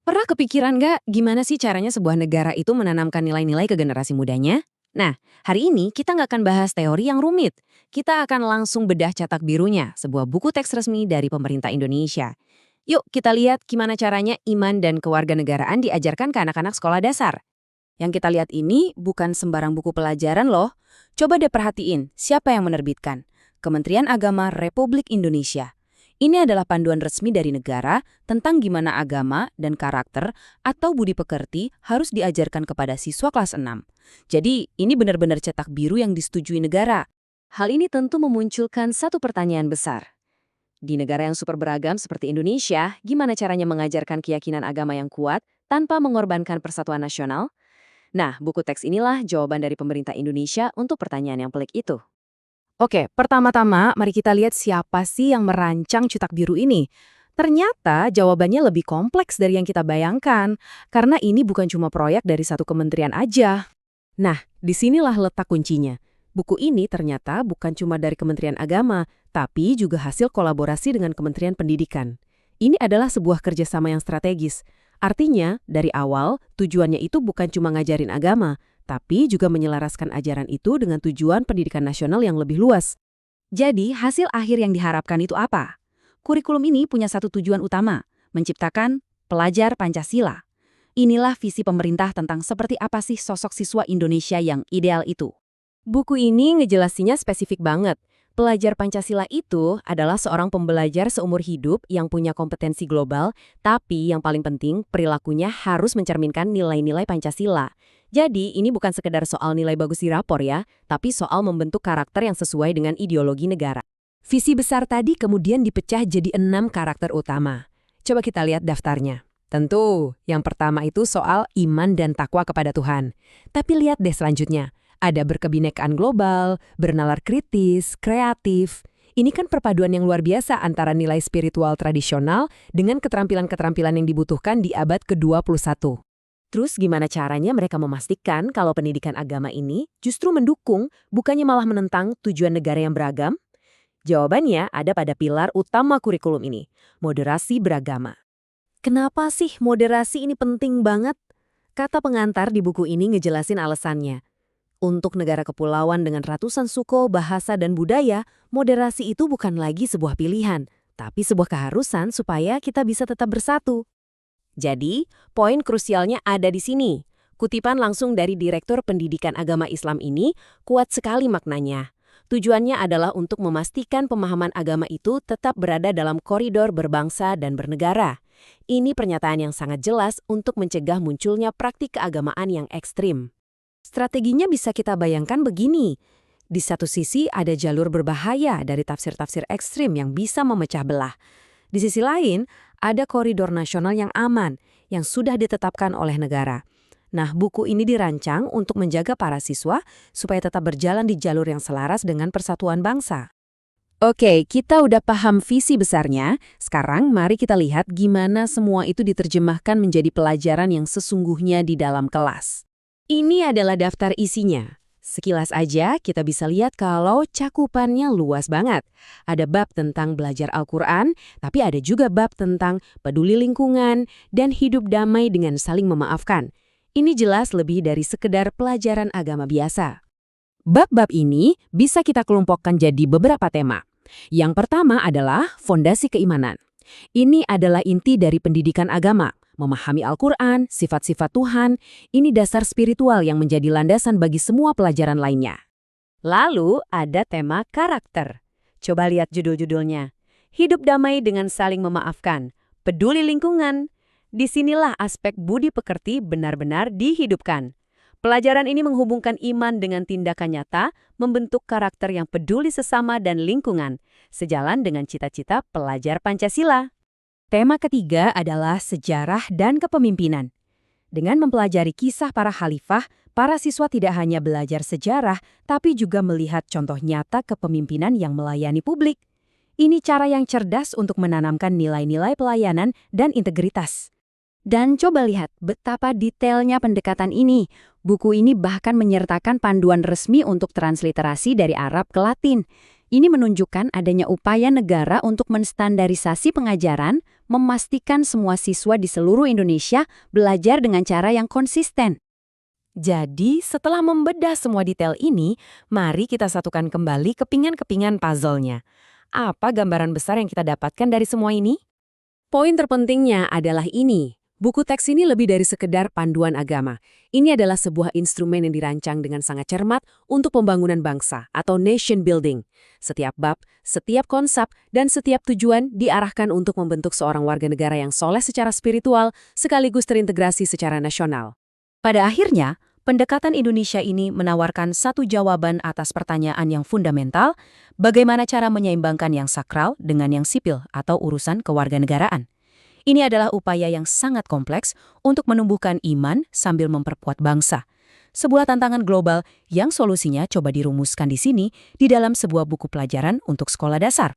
Pernah kepikiran nggak gimana sih caranya sebuah negara itu menanamkan nilai-nilai ke generasi mudanya? Nah, hari ini kita nggak akan bahas teori yang rumit. Kita akan langsung bedah cetak birunya, sebuah buku teks resmi dari pemerintah Indonesia. Yuk kita lihat gimana caranya iman dan kewarganegaraan diajarkan ke anak-anak sekolah dasar. Yang kita lihat ini bukan sembarang buku pelajaran loh. Coba deh perhatiin, siapa yang menerbitkan? Kementerian Agama Republik Indonesia. Ini adalah panduan resmi dari negara tentang gimana agama dan karakter atau budi pekerti harus diajarkan kepada siswa kelas 6. Jadi, ini benar-benar cetak biru yang disetujui negara. Hal ini tentu memunculkan satu pertanyaan besar. Di negara yang super beragam seperti Indonesia, gimana caranya mengajarkan keyakinan agama yang kuat tanpa mengorbankan persatuan nasional? Nah, buku teks inilah jawaban dari pemerintah Indonesia untuk pertanyaan yang pelik itu. Oke, pertama-tama mari kita lihat siapa sih yang merancang Cetak Biru ini. Ternyata jawabannya lebih kompleks dari yang kita bayangkan, karena ini bukan cuma proyek dari satu kementerian aja. Nah, disinilah letak kuncinya. Buku ini ternyata bukan cuma dari Kementerian Agama, tapi juga hasil kolaborasi dengan Kementerian Pendidikan. Ini adalah sebuah kerjasama yang strategis. Artinya, dari awal, tujuannya itu bukan cuma ngajarin agama, tapi juga menyelaraskan ajaran itu dengan tujuan pendidikan nasional yang lebih luas. Jadi, hasil akhir yang diharapkan itu apa? Kurikulum ini punya satu tujuan utama, menciptakan pelajar Pancasila. Inilah visi pemerintah tentang seperti apa sih sosok siswa Indonesia yang ideal itu. Buku ini ngejelasinnya spesifik banget. Pelajar Pancasila itu adalah seorang pembelajar seumur hidup yang punya kompetensi global, tapi yang paling penting perilakunya harus mencerminkan nilai-nilai Pancasila. Jadi, ini bukan sekedar soal nilai bagus di rapor ya, tapi soal membentuk karakter yang sesuai dengan ideologi negara. Visi besar tadi kemudian dipecah jadi 6 karakter utama. Coba kita lihat daftarnya. Tentu, yang pertama itu soal iman dan takwa kepada Tuhan. Tapi lihat deh selanjutnya. Ada berkebinekaan global, bernalar kritis, kreatif. Ini kan perpaduan yang luar biasa antara nilai spiritual tradisional dengan keterampilan-keterampilan yang dibutuhkan di abad ke-21. Terus gimana caranya mereka memastikan kalau pendidikan agama ini justru mendukung, bukannya malah menentang tujuan negara yang beragam? Jawabannya ada pada pilar utama kurikulum ini, moderasi beragama. Kenapa sih moderasi ini penting banget? Kata pengantar di buku ini ngejelasin alasannya. Untuk negara kepulauan dengan ratusan suku, bahasa, dan budaya, moderasi itu bukan lagi sebuah pilihan, tapi sebuah keharusan supaya kita bisa tetap bersatu. Jadi, poin krusialnya ada di sini. Kutipan langsung dari Direktur Pendidikan Agama Islam ini kuat sekali maknanya. Tujuannya adalah untuk memastikan pemahaman agama itu tetap berada dalam koridor berbangsa dan bernegara. Ini pernyataan yang sangat jelas untuk mencegah munculnya praktik keagamaan yang ekstrim. Strateginya bisa kita bayangkan begini. Di satu sisi ada jalur berbahaya dari tafsir-tafsir ekstrim yang bisa memecah belah. Di sisi lain, ada koridor nasional yang aman, yang sudah ditetapkan oleh negara. Nah, buku ini dirancang untuk menjaga para siswa supaya tetap berjalan di jalur yang selaras dengan persatuan bangsa. Oke, kita udah paham visi besarnya. Sekarang mari kita lihat gimana semua itu diterjemahkan menjadi pelajaran yang sesungguhnya di dalam kelas. Ini adalah daftar isinya. Sekilas aja kita bisa lihat kalau cakupannya luas banget. Ada bab tentang belajar Al-Quran, tapi ada juga bab tentang peduli lingkungan dan hidup damai dengan saling memaafkan. Ini jelas lebih dari sekedar pelajaran agama biasa. Bab-bab ini bisa kita kelompokkan jadi beberapa tema. Yang pertama adalah fondasi keimanan. Ini adalah inti dari pendidikan agama. Memahami Al-Quran, sifat-sifat Tuhan, ini dasar spiritual yang menjadi landasan bagi semua pelajaran lainnya. Lalu ada tema karakter. Coba lihat judul-judulnya. Hidup damai dengan saling memaafkan, peduli lingkungan. Disinilah aspek budi pekerti benar-benar dihidupkan. Pelajaran ini menghubungkan iman dengan tindakan nyata, membentuk karakter yang peduli sesama dan lingkungan, sejalan dengan cita-cita pelajar Pancasila. Tema ketiga adalah sejarah dan kepemimpinan. Dengan mempelajari kisah para khalifah, para siswa tidak hanya belajar sejarah, tapi juga melihat contoh nyata kepemimpinan yang melayani publik. Ini cara yang cerdas untuk menanamkan nilai-nilai pelayanan dan integritas. Dan coba lihat betapa detailnya pendekatan ini. Buku ini bahkan menyertakan panduan resmi untuk transliterasi dari Arab ke Latin. Ini menunjukkan adanya upaya negara untuk menstandarisasi pengajaran, memastikan semua siswa di seluruh Indonesia belajar dengan cara yang konsisten. Jadi, setelah membedah semua detail ini, mari kita satukan kembali kepingan-kepingan puzzle-nya. Apa gambaran besar yang kita dapatkan dari semua ini? Poin terpentingnya adalah ini. Buku teks ini lebih dari sekedar panduan agama. Ini adalah sebuah instrumen yang dirancang dengan sangat cermat untuk pembangunan bangsa atau nation building. Setiap bab, setiap konsep, dan setiap tujuan diarahkan untuk membentuk seorang warga negara yang soleh secara spiritual sekaligus terintegrasi secara nasional. Pada akhirnya, pendekatan Indonesia ini menawarkan satu jawaban atas pertanyaan yang fundamental, bagaimana cara menyeimbangkan yang sakral dengan yang sipil atau urusan kewarganegaraan. Ini adalah upaya yang sangat kompleks untuk menumbuhkan iman sambil memperkuat bangsa. Sebuah tantangan global yang solusinya coba dirumuskan di sini di dalam sebuah buku pelajaran untuk sekolah dasar.